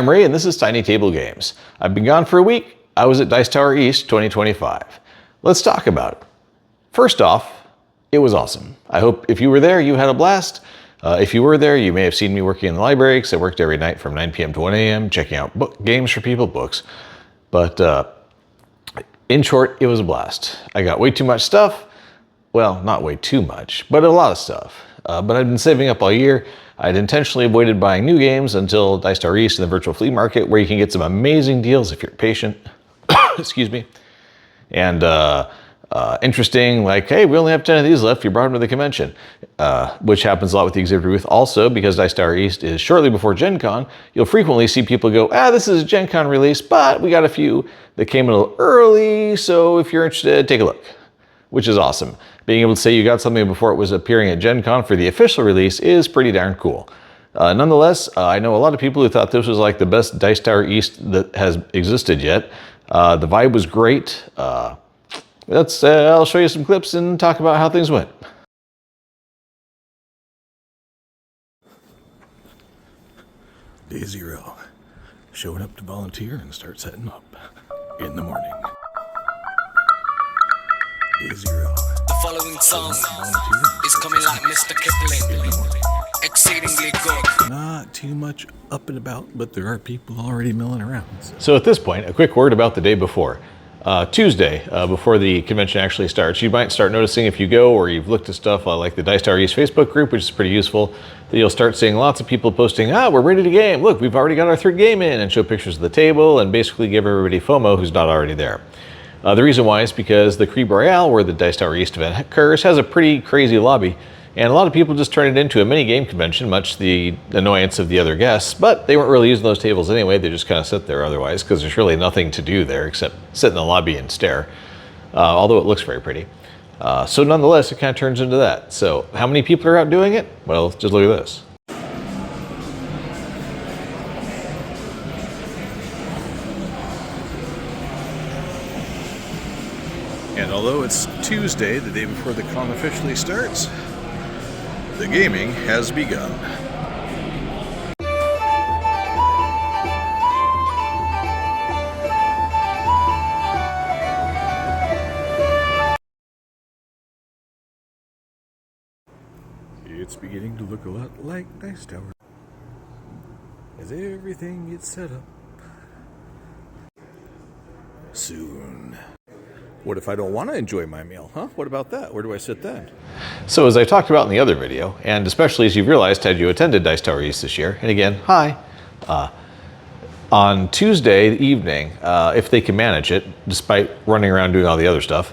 I'm Ray and this is Tiny Table Games. I've been gone for a week. I was at Dice Tower East 2025. Let's talk about it. First off, it was awesome. I hope if you were there, you had a blast. If you were there, you may have seen me working in the library because I worked every night from 9 p.m. to 1 a.m. checking out games for people, books. But in short, it was a blast. I got way too much stuff. Well, not way too much, but a lot of stuff. But I'd been saving up all year. I'd intentionally avoided buying new games until Dice Tower East and the virtual flea market, where you can get some amazing deals if you're patient. Excuse me. And interesting, like, hey, we only have 10 of these left. You brought them to the convention, which happens a lot with the exhibitor booth. Also, because Dice Tower East is shortly before Gen Con, you'll frequently see people go, this is a Gen Con release, but we got a few that came a little early. So if you're interested, take a look, which is awesome. Being able to say you got something before it was appearing at Gen Con for the official release is pretty darn cool. Nonetheless, I know a lot of people who thought this was like the best Dice Tower East that has existed yet. The vibe was great. I'll show you some clips and talk about how things went. Day 0. Showing up to volunteer and start setting up in the morning. Day 0. The following song is coming like Mr. Kipling. Exceedingly good. Not too much up and about, but there are people already milling around. So at this point, a quick word about the day before. Tuesday, before the convention actually starts, you might start noticing if you go or you've looked at stuff like the Dice Tower East Facebook group, which is pretty useful, that you'll start seeing lots of people posting, we're ready to game. Look, we've already got our third game in, and show pictures of the table and basically give everybody FOMO who's not already there. The reason why is because the Cree Royale, where the Dice Tower East event occurs, has a pretty crazy lobby, and a lot of people just turn it into a mini game convention, much to the annoyance of the other guests, but they weren't really using those tables anyway. They just kind of sit there otherwise, because there's really nothing to do there except sit in the lobby and stare, although it looks very pretty. So nonetheless, it kind of turns into that. So how many people are out doing it? Well, just look at this. And although it's Tuesday, the day before the con officially starts, the gaming has begun. It's beginning to look a lot like Dice Tower as everything gets set up. Soon. What if I don't want to enjoy my meal, huh? What about that? Where do I sit then? So as I talked about in the other video, and especially as you've realized had you attended Dice Tower East this year, and again, hi, on Tuesday evening, if they can manage it, despite running around doing all the other stuff,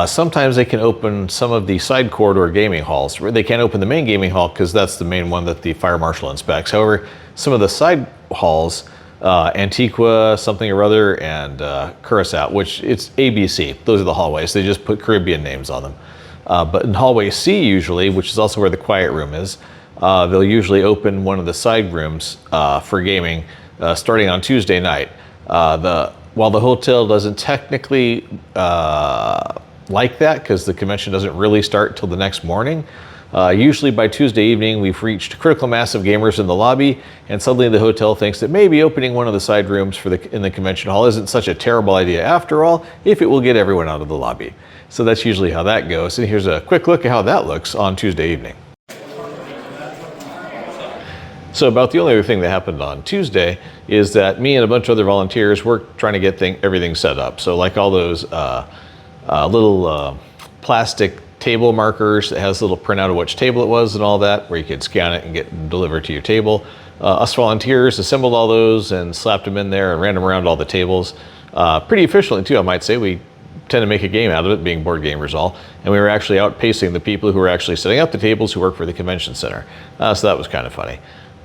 sometimes they can open some of the side corridor gaming halls. They can't open the main gaming hall because that's the main one that the fire marshal inspects. However, some of the side halls, Antigua, something or other, and Curacao, which it's ABC. Those are the hallways. They just put Caribbean names on them. But in hallway C usually, which is also where the quiet room is, they'll usually open one of the side rooms for gaming starting on Tuesday night. While the hotel doesn't technically like that because the convention doesn't really start till the next morning, usually by Tuesday evening, we've reached critical mass of gamers in the lobby, and suddenly the hotel thinks that maybe opening one of the side rooms in the convention hall isn't such a terrible idea after all, if it will get everyone out of the lobby. So that's usually how that goes, and here's a quick look at how that looks on Tuesday evening. So about the only other thing that happened on Tuesday is that me and a bunch of other volunteers were trying to get everything set up. So like all those little plastic table markers that has a little printout of which table it was and all that, where you could scan it and get it delivered to your table. Us volunteers assembled all those and slapped them in there and ran them around all the tables. Pretty efficiently too, I might say. We tend to make a game out of it, being board gamers all, and we were actually outpacing the people who were actually setting up the tables who work for the convention center. So that was kind of funny.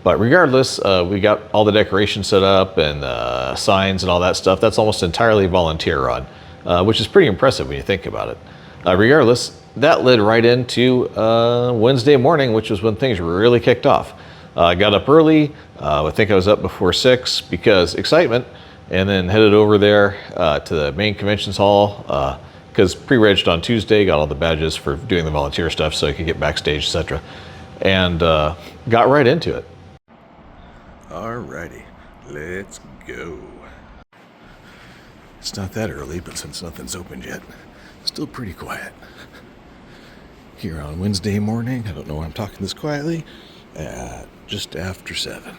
But regardless, we got all the decorations set up and signs and all that stuff. That's almost entirely volunteer run, which is pretty impressive when you think about it. Regardless, that led right into Wednesday morning, which was when things really kicked off. I got up early. I think I was up before 6 because excitement, and then headed over there to the main conventions hall because pre-regged on Tuesday, got all the badges for doing the volunteer stuff so I could get backstage, etc. And got right into it. Alrighty, Let's go. It's not that early, but since nothing's opened yet, still pretty quiet. Here on Wednesday morning, I don't know why I'm talking this quietly, just after 7.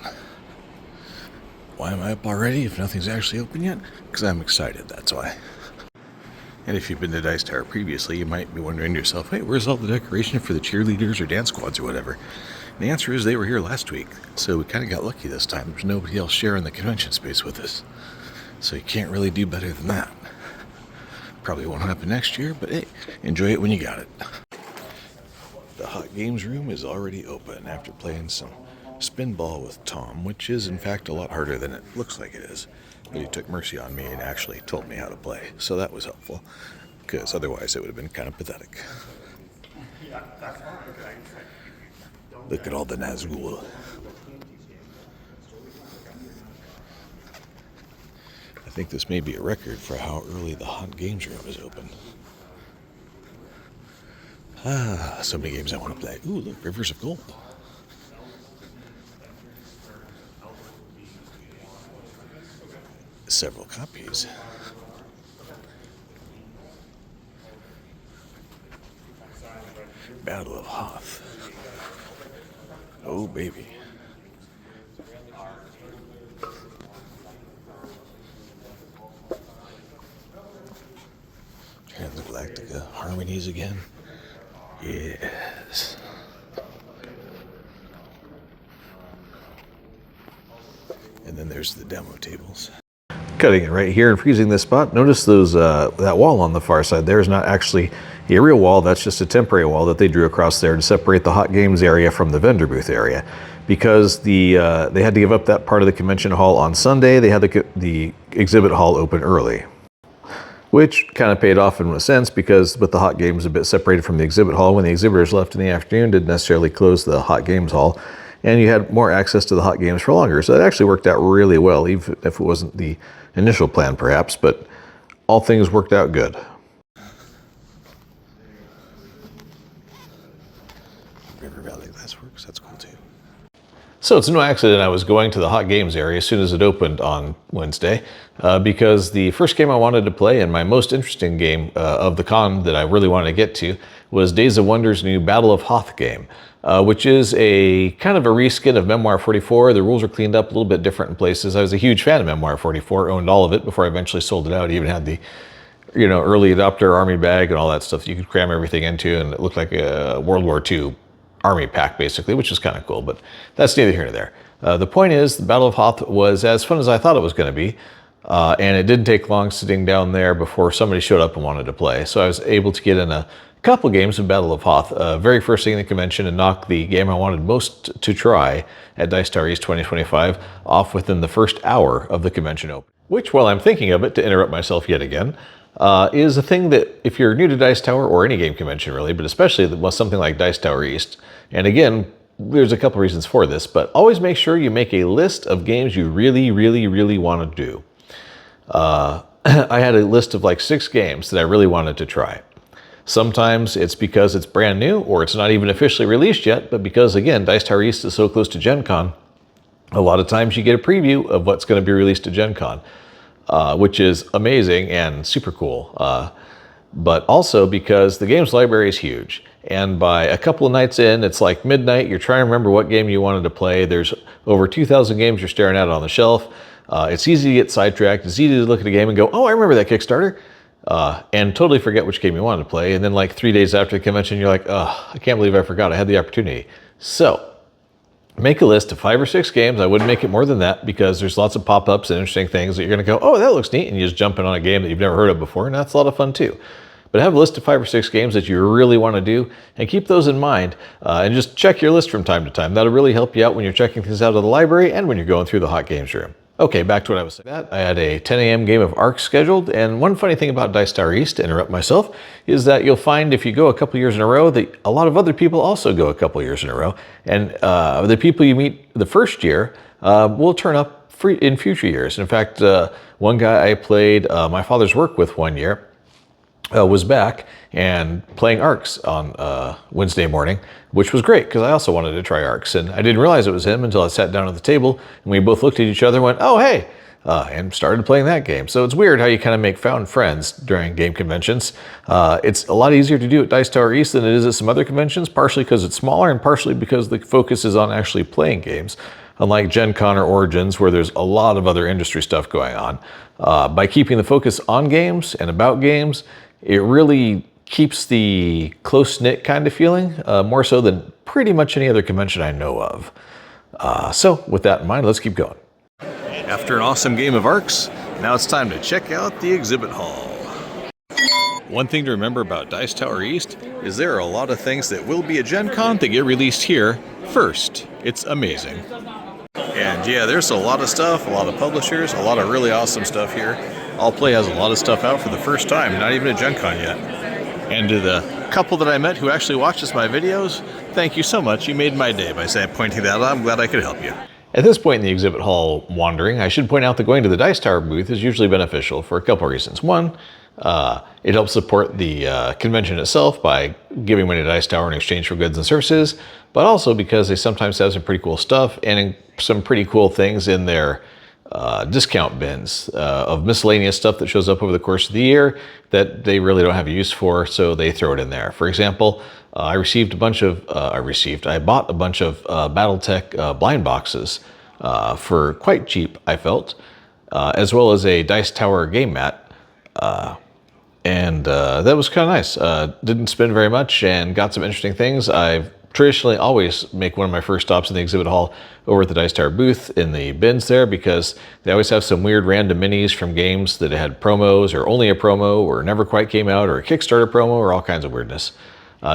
Why am I up already if nothing's actually open yet? Because I'm excited, that's why. And if you've been to Dice Tower previously, you might be wondering to yourself, hey, where's all the decoration for the cheerleaders or dance squads or whatever? And the answer is they were here last week, so we kind of got lucky this time. There's nobody else sharing the convention space with us. So you can't really do better than that. Probably won't happen next year, but hey, enjoy it when you got it. The Hot Games room is already open after playing some spinball with Tom, which is in fact a lot harder than it looks like it is. But he took mercy on me and actually told me how to play, so that was helpful, because otherwise it would have been kind of pathetic. Look at all the Nazgul. I think this may be a record for how early the Hot Games room is open. So many games I want to play. Ooh, look, Rivers of Gold. Several copies. Battle of Hoth. Oh, baby. Galactica Harmonies again. Yes. And then there's the demo tables. Cutting it right here and freezing this spot. Notice those that wall on the far side there is not actually a real wall. That's just a temporary wall that they drew across there to separate the Hot Games area from the vendor booth area. Because they had to give up that part of the convention hall on Sunday, they had the exhibit hall open early. Which kind of paid off in a sense, because with the Hot Games a bit separated from the exhibit hall, when the exhibitors left in the afternoon, didn't necessarily close the Hot Games hall, and you had more access to the Hot Games for longer. So it actually worked out really well, even if it wasn't the initial plan perhaps, but all things worked out good. River Valley Glassworks, that's cool too. So it's no accident I was going to the Hot Games area as soon as it opened on Wednesday, because the first game I wanted to play and my most interesting game of the con that I really wanted to get to was Days of Wonder's new Battle of Hoth game, which is a kind of a reskin of Memoir 44. The rules are cleaned up a little bit different in places. I was a huge fan of Memoir 44, owned all of it before I eventually sold it out. I even had the early adopter army bag and all that stuff you could cram everything into, and it looked like a World War II army pack basically, which is kind of cool, but that's neither here nor there. The point is, the Battle of Hoth was as fun as I thought it was going to be, and it didn't take long sitting down there before somebody showed up and wanted to play. So I was able to get in a couple games of Battle of Hoth, very first thing in the convention, and knock the game I wanted most to try at Dice Tower East 2025 off within the first hour of the convention open. Which, while I'm thinking of it, to interrupt myself yet again, is a thing that if you're new to Dice Tower or any game convention really, but especially something like Dice Tower East, and again, there's a couple reasons for this, but always make sure you make a list of games you really, really, really want to do. I had a list of like 6 games that I really wanted to try. Sometimes it's because it's brand new or it's not even officially released yet, but because again, Dice Tower East is so close to Gen Con, a lot of times you get a preview of what's going to be released at Gen Con. Which is amazing and super cool, but also because the games library is huge. And by a couple of nights in, it's like midnight, you're trying to remember what game you wanted to play. There's over 2,000 games you're staring at on the shelf. It's easy to get sidetracked. It's easy to look at a game and go, oh, I remember that Kickstarter, and totally forget which game you wanted to play. And then like 3 days after the convention, you're like, oh, I can't believe I forgot. I had the opportunity. So make a list of 5 or 6 games. I wouldn't make it more than that, because there's lots of pop-ups and interesting things that you're going to go, oh, that looks neat, and you just jump in on a game that you've never heard of before, and that's a lot of fun too. But have a list of 5 or 6 games that you really want to do, and keep those in mind, and just check your list from time to time. That'll really help you out when you're checking things out of the library and when you're going through the Hot Games room. Okay, back to what I was saying. I had a 10 a.m. game of Ark scheduled, and one funny thing about Dice Tower East, to interrupt myself, is that you'll find if you go a couple years in a row that a lot of other people also go a couple years in a row, and the people you meet the first year will turn up in future years. In fact, one guy I played My Father's Work with one year was back and playing Arcs on Wednesday morning, which was great because I also wanted to try Arcs. And I didn't realize it was him until I sat down at the table and we both looked at each other and went, oh, hey, and started playing that game. So it's weird how you kind of make found friends during game conventions. It's a lot easier to do at Dice Tower East than it is at some other conventions, partially because it's smaller and partially because the focus is on actually playing games. Unlike Gen Con or Origins, where there's a lot of other industry stuff going on. By keeping the focus on games and about games, it really keeps the close-knit kind of feeling, more so than pretty much any other convention I know of. So with that in mind, let's keep going. After an awesome game of Arcs, now it's time to check out the exhibit hall. One thing to remember about Dice Tower East is there are a lot of things that will be at Gen Con that get released here first. It's amazing. And yeah, there's a lot of stuff, a lot of publishers, a lot of really awesome stuff here. Allplay has a lot of stuff out for the first time, not even at Gen Con yet. And to the couple that I met who actually watches my videos, thank you so much. You made my day by pointing that out. I'm glad I could help you. At this point in the exhibit hall wandering, I should point out that going to the Dice Tower booth is usually beneficial for a couple of reasons. One, it helps support the convention itself by giving money to Dice Tower in exchange for goods and services, but also because they sometimes have some pretty cool stuff and some pretty cool things in their discount bins of miscellaneous stuff that shows up over the course of the year that they really don't have a use for, so they throw it in there. For example, I bought a bunch of Battletech blind boxes for quite cheap, I felt, as well as a Dice Tower game mat. And that was kind of nice. Didn't spend very much and got some interesting things. I've traditionally always make one of my first stops in the exhibit hall over at the Dice Tower booth in the bins there because they always have some weird random minis from games that had promos or only a promo or never quite came out or a Kickstarter promo or all kinds of weirdness.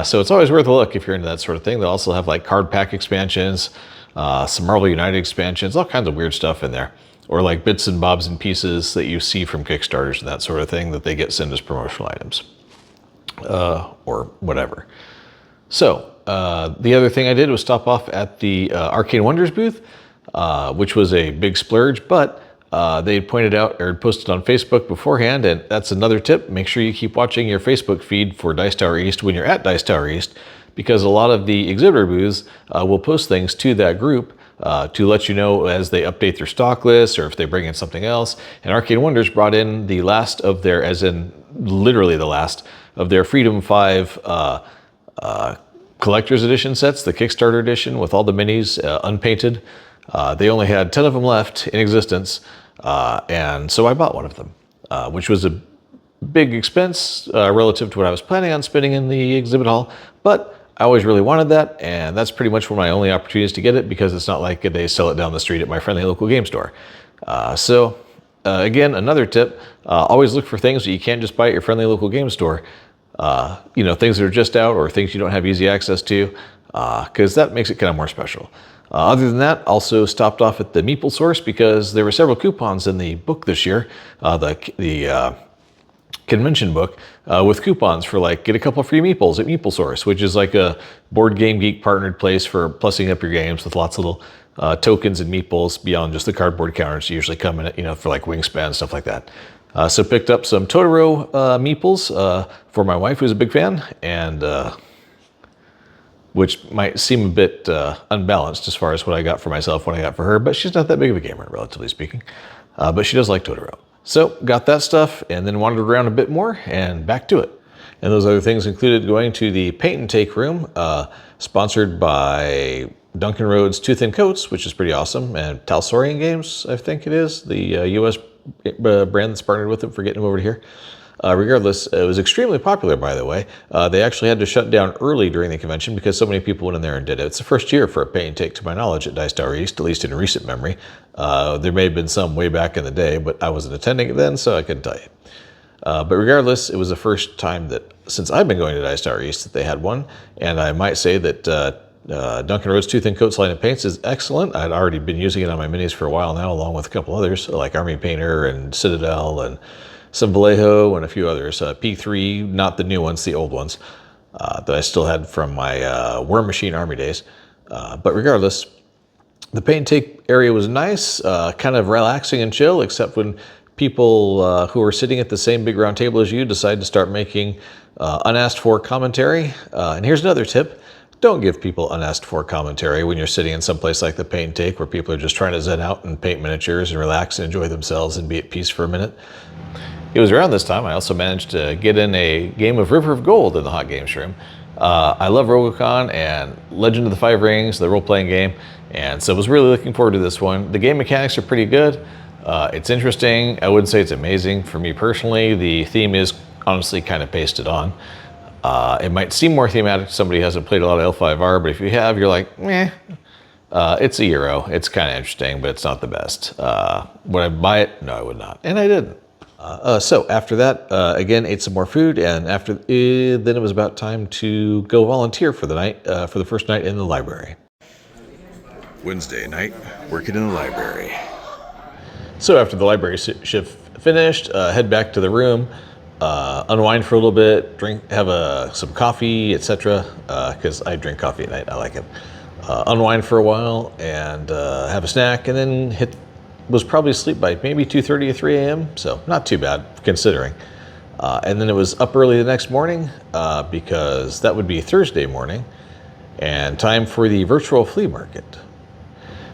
So it's always worth a look if you're into that sort of thing. They'll also have like card pack expansions, some Marvel United expansions, all kinds of weird stuff in there. Or like bits and bobs and pieces that you see from Kickstarters and that sort of thing that they get sent as promotional items. Or whatever. So, the other thing I did was stop off at the Arcane Wonders booth, which was a big splurge, but they had pointed out or posted on Facebook beforehand, and that's another tip. Make sure you keep watching your Facebook feed for Dice Tower East when you're at Dice Tower East, because a lot of the exhibitor booths will post things to that group to let you know as they update their stock list or if they bring in something else. And Arcane Wonders brought in the last of their, as in literally the last, of their Freedom 5 collector's edition sets, the Kickstarter edition with all the minis unpainted. They only had 10 of them left in existence, and so I bought one of them, which was a big expense relative to what I was planning on spending in the exhibit hall, but I always really wanted that, and that's pretty much one of my only opportunities to get it because it's not like they sell it down the street at my friendly local game store. Again, another tip, always look for things that you can't just buy at your friendly local game store. Things that are just out or things you don't have easy access to, because that makes it kind of more special. Other than that, also stopped off at the Meeple Source because there were several coupons in the book this year, the convention book, with coupons for like get a couple free meeples at Meeple Source, which is like a Board Game Geek partnered place for plussing up your games with lots of little tokens and meeples beyond just the cardboard counters you usually come in, for like Wingspan and stuff like that. So picked up some Totoro meeples for my wife, who's a big fan, and which might seem a bit unbalanced as far as what I got for myself, what I got for her, but she's not that big of a gamer, relatively speaking. But she does like Totoro. So got that stuff and then wandered around a bit more and back to it. And those other things included going to the Paint and Take room, sponsored by Duncan Rhodes Tooth and Coats, which is pretty awesome, and Talsorian Games, I think it is, the US brand that's partnered with them for getting them over here. Regardless, it was extremely popular, by the way. They actually had to shut down early during the convention because so many people went in there and did it. It's the first year for a Paint and Take, to my knowledge, at Dice Tower East, at least in recent memory. There may have been some way back in the day, but I wasn't attending it then, so I couldn't tell you. But regardless, it was the first time that, since I've been going to Dice Tower East, that they had one. And I might say that Duncan Rhodes Tooth and Coats line of paints is excellent. I'd already been using it on my minis for a while now, along with a couple others, like Army Painter and Citadel and some Vallejo and a few others. P3, not the new ones, the old ones that I still had from my Worm Machine Army days. But regardless, the Paint and Take area was nice, kind of relaxing and chill, except when people who are sitting at the same big round table as you decide to start making unasked for commentary. And here's another tip. Don't give people unasked for commentary when you're sitting in some place like the Paint and Take, where people are just trying to zen out and paint miniatures and relax and enjoy themselves and be at peace for a minute. It was around this time I also managed to get in a game of River of Gold in the Hot Games room. I love Robocon and Legend of the Five Rings, the role-playing game, and so I was really looking forward to this one. The game mechanics are pretty good. It's interesting. I wouldn't say it's amazing. For me personally, the theme is honestly kind of pasted on. It might seem more thematic to somebody who hasn't played a lot of L5R, but if you have, you're like, meh. It's a Euro. It's kind of interesting, but it's not the best. Would I buy it? No, I would not. And I didn't. So after that, again, ate some more food, and then it was about time to go volunteer for the night, for the first night in the library. Wednesday night, working in the library. So after the library shift finished, head back to the room, unwind for a little bit, have some coffee, etc. Because I drink coffee at night. I like it. Unwind for a while and have a snack, and then was probably asleep by maybe 2:30 or 3 a.m. So not too bad considering. And then it was up early the next morning because that would be Thursday morning, and time for the virtual flea market.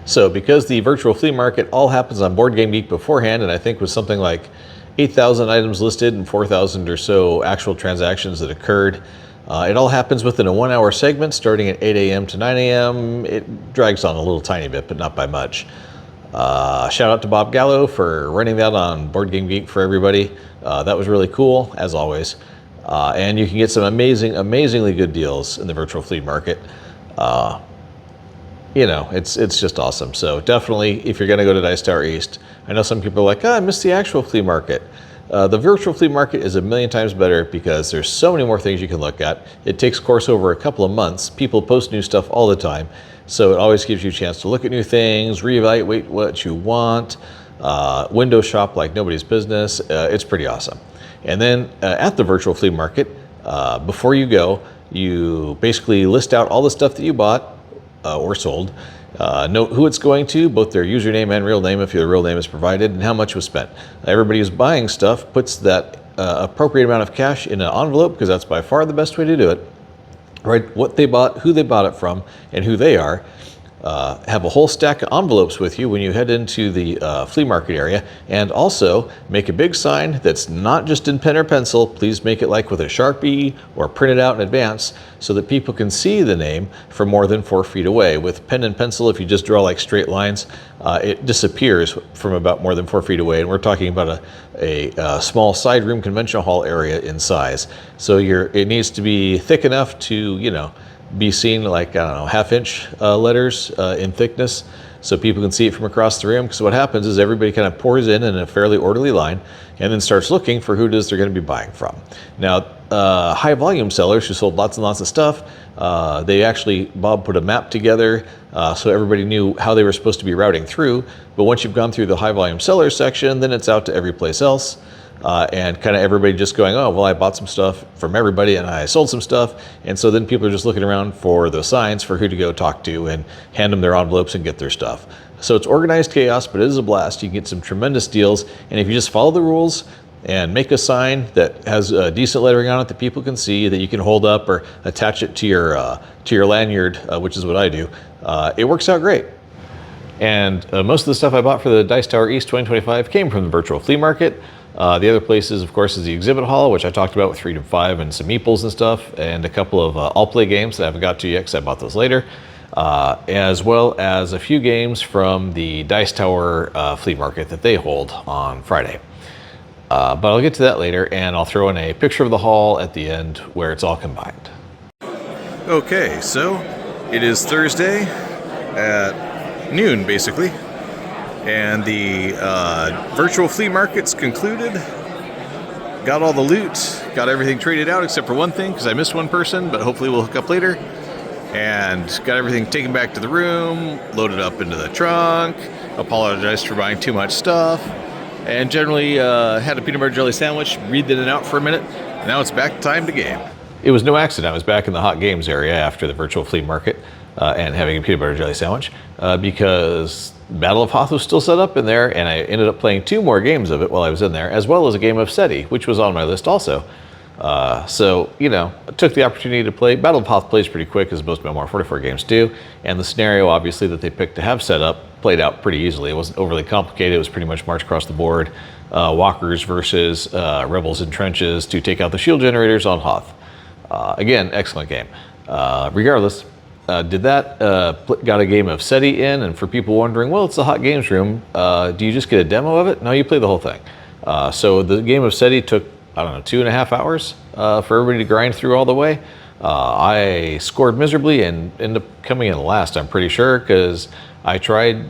So because the virtual flea market all happens on Board Game Geek beforehand, and I think was something like 8,000 items listed and 4,000 or so actual transactions that occurred. It all happens within a 1 hour segment starting at 8 a.m. to 9 a.m. It drags on a little tiny bit, but not by much. Shout out to Bob Gallo for running that on Board Game Geek for everybody. That was really cool, as always. And you can get some amazingly good deals in the virtual flea market. You know, it's just awesome. So definitely, if you're going to go to Dice Tower East, I know some people are like, I missed the actual flea market. The virtual flea market is a million times better because there's so many more things you can look at. It takes course over a couple of months. People post new stuff all the time. So it always gives you a chance to look at new things, reevaluate what you want, window shop like nobody's business. It's pretty awesome. And then at the virtual flea market, before you go, you basically list out all the stuff that you bought or sold, note who it's going to, both their username and real name if your real name is provided, and how much was spent. Everybody who's buying stuff puts that appropriate amount of cash in an envelope, because that's by far the best way to do it. Right, what they bought, who they bought it from, and who they are. Have a whole stack of envelopes with you when you head into the flea market area, and also make a big sign that's not just in pen or pencil. Please make it like with a Sharpie or print it out in advance so that people can see the name from more than 4 feet away. With pen and pencil, if you just draw like straight lines, it disappears from about more than 4 feet away, and we're talking about a small side room convention hall area in size. So it needs to be thick enough to, you know, be seen like, I don't know, half-inch letters in thickness so people can see it from across the room. Because what happens is everybody kind of pours in a fairly orderly line and then starts looking for who it is they're going to be buying from. Now, high-volume sellers who sold lots and lots of stuff, Bob put a map together so everybody knew how they were supposed to be routing through. But once you've gone through the high-volume sellers section, then it's out to every place else. And kind of everybody just going, oh, well, I bought some stuff from everybody and I sold some stuff. And so then people are just looking around for the signs for who to go talk to and hand them their envelopes and get their stuff. So it's organized chaos, but it is a blast. You can get some tremendous deals. And if you just follow the rules and make a sign that has decent lettering on it that people can see, that you can hold up or attach it to your lanyard, which is what I do, it works out great. And most of the stuff I bought for the Dice Tower East 2025 came from the virtual flea market. The other places, of course, is the exhibit hall, which I talked about with Freedom 5 and some meeples and stuff, and a couple of all-play games that I haven't got to yet because I bought those later, as well as a few games from the Dice Tower flea market that they hold on Friday. But I'll get to that later, and I'll throw in a picture of the hall at the end where it's all combined. Okay, so it is Thursday at noon, basically. And the virtual flea market's concluded. Got all the loot, got everything traded out except for one thing because I missed one person, but hopefully we'll hook up later. And got everything taken back to the room, loaded up into the trunk, apologized for buying too much stuff, and generally had a peanut butter jelly sandwich, breathed in and out for a minute, and now it's back time to game. It was no accident I was back in the Hot Games area after the virtual flea market. and having a peanut butter jelly sandwich because Battle of Hoth was still set up in there, and I ended up playing 2 more games of it while I was in there, as well as a game of SETI, which was on my list also. So, you know, I took the opportunity to play. Battle of Hoth plays pretty quick, as most Memoir 44 games do, and the scenario, obviously, that they picked to have set up played out pretty easily. It wasn't overly complicated. It was pretty much march across the board. Walkers versus rebels in trenches to take out the shield generators on Hoth. Again, excellent game. Regardless, did that, got a game of SETI in, and for people wondering, well, it's a hot games room, do you just get a demo of it? No, you play the whole thing. So the game of SETI took, I don't know, 2.5 hours for everybody to grind through all the way. I scored miserably and ended up coming in last, I'm pretty sure, because I tried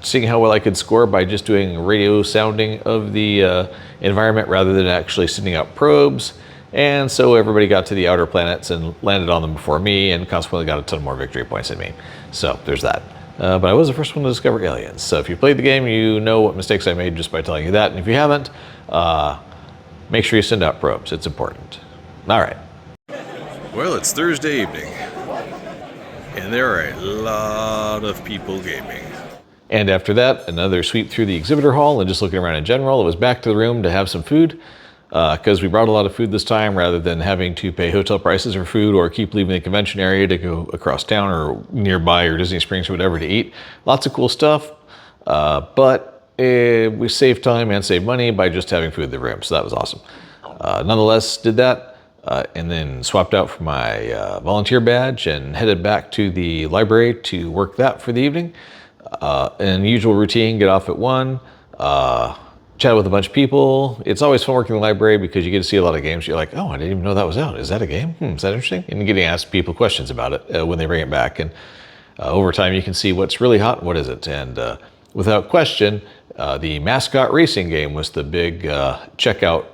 seeing how well I could score by just doing radio sounding of the environment rather than actually sending out probes. And so everybody got to the outer planets and landed on them before me, and consequently got a ton more victory points than me. So there's that. But I was the first one to discover aliens. So if you played the game, you know what mistakes I made just by telling you that. And if you haven't, make sure you send out probes. It's important. All right. Well, it's Thursday evening, and there are a lot of people gaming. And after that, another sweep through the exhibitor hall and just looking around in general. It was back to the room to have some food, because we brought a lot of food this time rather than having to pay hotel prices for food or keep leaving the convention area to go across town or nearby or Disney Springs or whatever to eat. Lots of cool stuff, but we saved time and saved money by just having food in the room, so that was awesome. Nonetheless, did that. And then swapped out for my volunteer badge and headed back to the library to work that for the evening. And usual routine, get off at 1, chat with a bunch of people. It's always fun working in the library because you get to see a lot of games. You're like, oh, I didn't even know that was out. Is that a game? Is that interesting? And getting asked people questions about it when they bring it back. And over time, you can see what's really hot and what isn't. And without question, the mascot racing game was the big checkout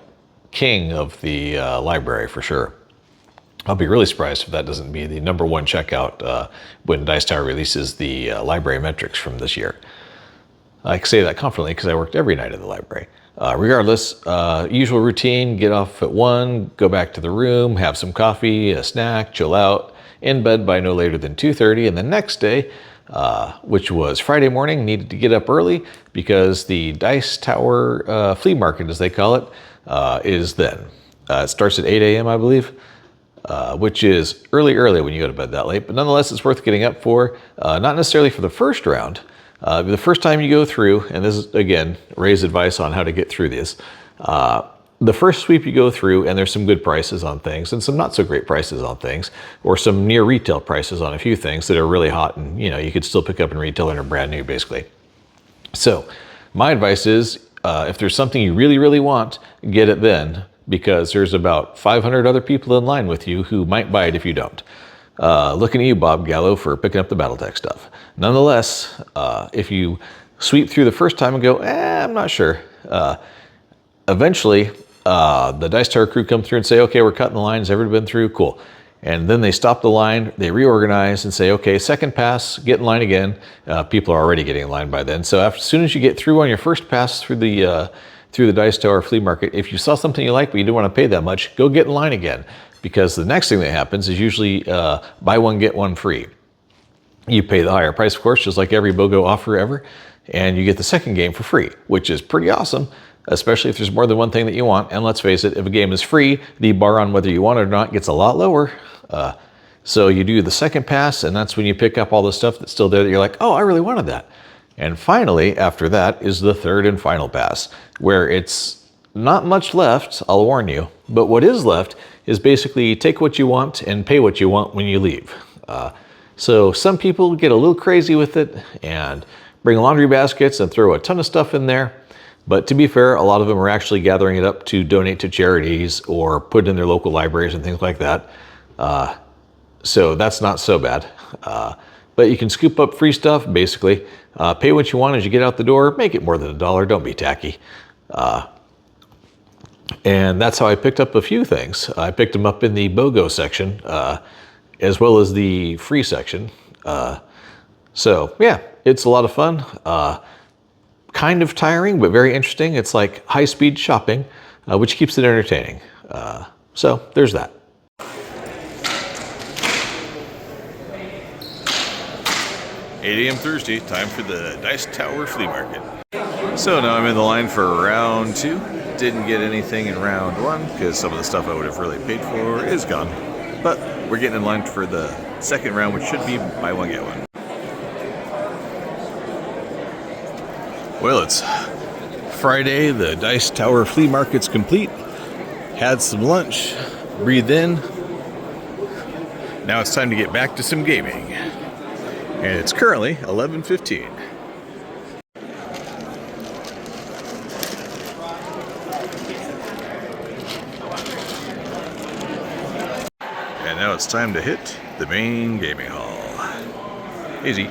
king of the library for sure. I'll be really surprised if that doesn't be the #1 checkout when Dice Tower releases the library metrics from this year. I can say that confidently because I worked every night in the library. Regardless, usual routine, get off at 1, go back to the room, have some coffee, a snack, chill out, in bed by no later than 2:30, and the next day, which was Friday morning, needed to get up early because the Dice Tower flea market, as they call it, is then. It starts at 8 a.m., I believe, which is early when you go to bed that late, but nonetheless, it's worth getting up for, not necessarily for the first round. The first time you go through, and this is, again, Ray's advice on how to get through this, the first sweep you go through, and there's some good prices on things, and some not so great prices on things, or some near retail prices on a few things that are really hot, and you could still pick up in retail and are brand new, basically. So, my advice is, if there's something you really want, get it then, because there's about 500 other people in line with you who might buy it if you don't. Looking at you, Bob Gallo, for picking up the Battletech stuff. Nonetheless, if you sweep through the first time and go, I'm not sure, eventually the Dice Tower crew come through and say, okay, we're cutting the line. Has everybody been through? Cool. And then they stop the line, they reorganize and say, okay, second pass, get in line again. People are already getting in line by then. So as soon as you get through on your first pass through the Dice Tower flea market, if you saw something you like but you didn't want to pay that much, go get in line again. Because the next thing that happens is usually buy one, get one free. You pay the higher price, of course, just like every BOGO offer ever, and you get the second game for free, which is pretty awesome, especially if there's more than one thing that you want. And let's face it, if a game is free, the bar on whether you want it or not gets a lot lower. So you do the second pass, and that's when you pick up all the stuff that's still there that you're like, oh, I really wanted that. And finally, after that, is the third and final pass, where it's not much left, I'll warn you, but what is left is basically take what you want and pay what you want when you leave. So some people get a little crazy with it and bring laundry baskets and throw a ton of stuff in there. But to be fair, a lot of them are actually gathering it up to donate to charities or put it in their local libraries and things like that. So that's not so bad. But you can scoop up free stuff, basically. Pay what you want as you get out the door. Make it more than $1. Don't be tacky. And that's how I picked up a few things. I picked them up in the BOGO section, as well as the free section. So yeah, it's a lot of fun. Kind of tiring, but very interesting. It's like high-speed shopping, which keeps it entertaining. So there's that. 8 a.m. Thursday, time for the Dice Tower Flea Market. So now I'm in the line for round 2. Didn't get anything in round 1 because some of the stuff I would have really paid for is gone. But we're getting in line for the second round, which should be buy one, get one. Well, it's Friday, the Dice Tower Flea Market's complete. Had some lunch, breathed in. Now it's time to get back to some gaming. And it's currently 11:15. And now it's time to hit the main gaming hall. Easy.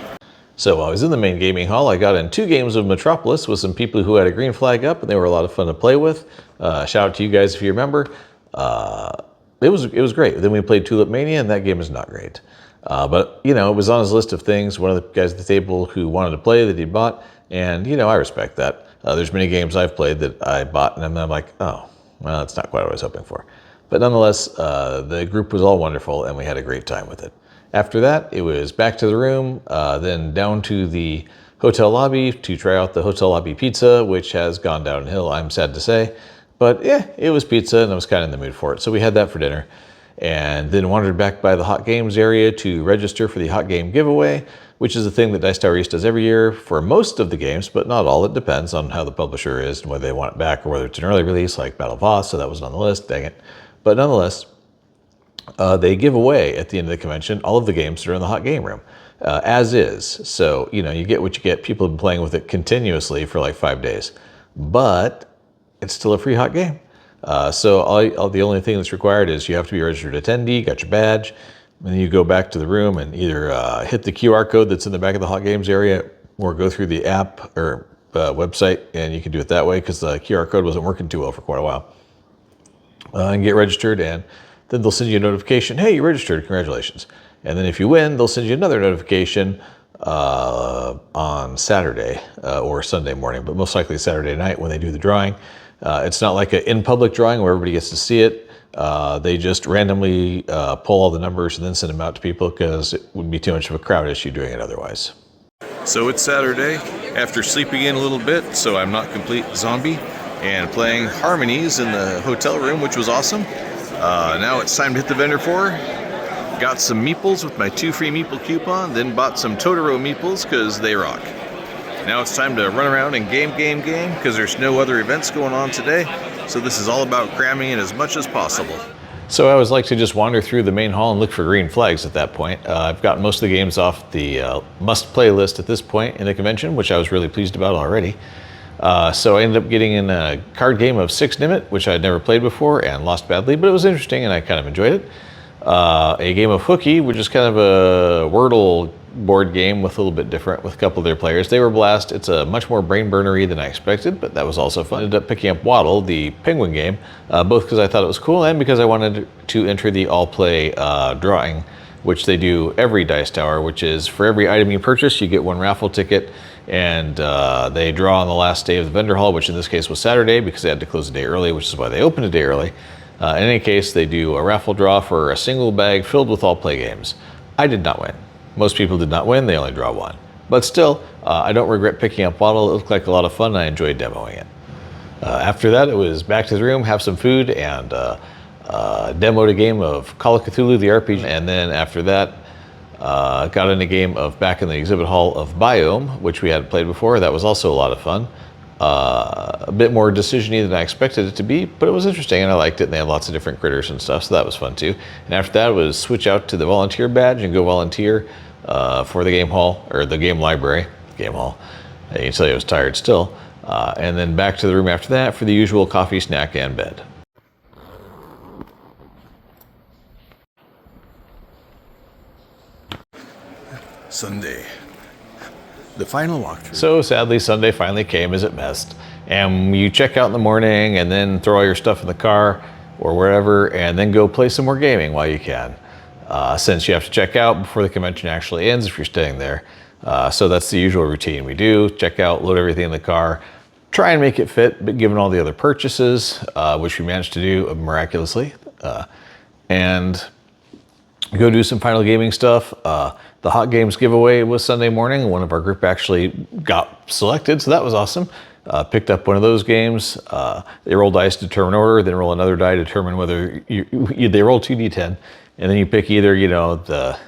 So while I was in the main gaming hall, I got in 2 games of Metropolis with some people who had a green flag up, and they were a lot of fun to play with. Shout out to you guys if you remember. It was great. Then we played Tulip Mania, and that game is not great. But, you know, it was on his list of things. One of the guys at the table who wanted to play that he bought, and, you know, I respect that. There's many games I've played that I bought, and I'm like, oh, well, that's not quite what I was hoping for. But nonetheless, the group was all wonderful, and we had a great time with it. After that, it was back to the room, then down to the hotel lobby to try out the hotel lobby pizza, which has gone downhill, I'm sad to say. But yeah, it was pizza, and I was kind of in the mood for it. So we had that for dinner. And then wandered back by the Hot Games area to register for the Hot Game giveaway, which is a thing that Dice Tower East does every year for most of the games, but not all. It depends on how the publisher is and whether they want it back or whether it's an early release like Battle Voss, so that wasn't on the list, dang it. But nonetheless, they give away at the end of the convention all of the games that are in the Hot Game room, as is. So, you know, you get what you get. People have been playing with it continuously for like 5 days, but it's still a free Hot Game. So the only thing that's required is you have to be a registered attendee, got your badge, and then you go back to the room and either hit the QR code that's in the back of the Hot Games area or go through the app or website, and you can do it that way because the QR code wasn't working too well for quite a while. And get registered, and then they'll send you a notification, hey, you registered, congratulations. And then if you win, they'll send you another notification on Saturday or Sunday morning, but most likely Saturday night when they do the drawing. It's not like an in-public drawing where everybody gets to see it. They just randomly pull all the numbers and then send them out to people because it would be too much of a crowd issue doing it otherwise. So it's Saturday after sleeping in a little bit, so I'm not complete zombie, and playing Harmonies in the hotel room, which was awesome. Now it's time to hit the vendor floor. Got some meeples with my 2 free meeple coupon, then bought some Totoro meeples because they rock. Now it's time to run around and game, because there's no other events going on today. So this is all about cramming in as much as possible. So I always like to just wander through the main hall and look for green flags at that point. I've gotten most of the games off the must-play list at this point in the convention, which I was really pleased about already. So I ended up getting in a card game of 6 Nimit, which I'd never played before and lost badly, but it was interesting and I kind of enjoyed it. A game of Hooky, which is kind of a Wordle board game with a little bit different with a couple of their players. They were blast. It's a much more brain burnery than I expected, but that was also fun. Ended up picking up Waddle, the penguin game, both because I thought it was cool and because I wanted to enter the all-play drawing, which they do every Dice Tower, which is for every item you purchase, you get 1 raffle ticket, and they draw on the last day of the vendor hall, which in this case was Saturday because they had to close a day early, which is why they opened a day early. In any case, they do a raffle draw for a single bag filled with all-play games. I did not win. Most people did not win, they only draw 1. But still, I don't regret picking up Waddle. It looked like a lot of fun, and I enjoyed demoing it. After that, it was back to the room, have some food, and demoed a game of Call of Cthulhu, the RPG. And then after that, got in a game of back in the exhibit hall of Biome, which we hadn't played before. That was also a lot of fun. A bit more decision-y than I expected it to be, but it was interesting and I liked it, and they had lots of different critters and stuff, so that was fun too. And after that was switch out to the volunteer badge and go volunteer for the game hall, or the game library, game hall. You can tell I was tired still. And then back to the room after that for the usual coffee, snack, and bed. Sunday. The final walkthrough. So sadly, Sunday finally came as it messed. And you check out in the morning and then throw all your stuff in the car or wherever and then go play some more gaming while you can. Since you have to check out before the convention actually ends if you're staying there. So that's the usual routine we do. Check out, load everything in the car, try and make it fit, but given all the other purchases, which we managed to do miraculously. And go do some final gaming stuff. The Hot Games giveaway was Sunday morning. One of our group actually got selected, so that was awesome. Picked up one of those games. They roll dice to determine order, then roll another die to determine whether they roll 2d10, and then you pick either, you know, the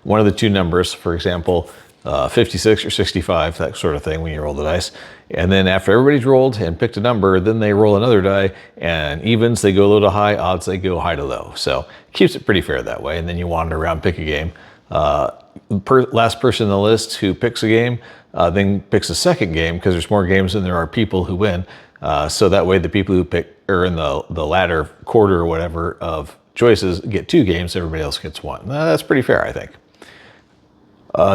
one of the two numbers, for example, 56 or 65, that sort of thing when you roll the dice. And then after everybody's rolled and picked a number, then they roll another die, and evens, they go low to high, odds, they go high to low. So it keeps it pretty fair that way. And then you wander around, pick a game. Last person in the list who picks a game then picks a second game, because there's more games than there are people who win. So that way the people who pick are in the latter quarter or whatever of choices get 2 games, everybody else gets 1. That's pretty fair, I think.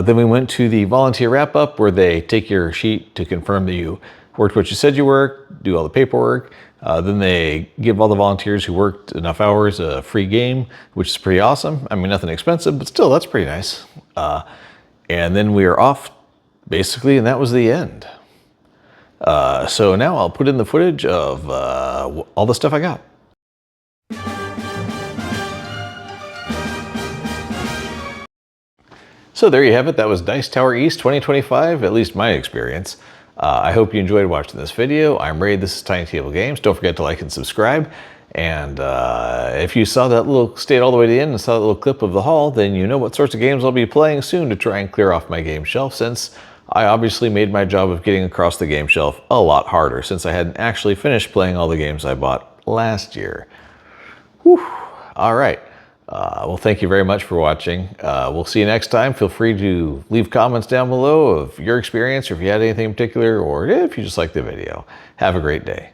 Then we went to the volunteer wrap-up, where they take your sheet to confirm that you worked what you said you worked, do all the paperwork. Then they give all the volunteers who worked enough hours a free game, which is pretty awesome. I mean, nothing expensive, but still, that's pretty nice. And then we are off, basically, and that was the end. So now I'll put in the footage of all the stuff I got. So there you have it. That was Dice Tower East 2025, at least my experience. I hope you enjoyed watching this video. I'm Ray, this is TinyTableGames. Don't forget to like and subscribe. And if you stayed all the way to the end and saw that little clip of the haul, then you know what sorts of games I'll be playing soon to try and clear off my game shelf, since I obviously made my job of getting across the game shelf a lot harder, since I hadn't actually finished playing all the games I bought last year. Whew. All right. Well, thank you very much for watching. We'll see you next time. Feel free to leave comments down below of your experience, or if you had anything in particular, or if you just liked the video. Have a great day.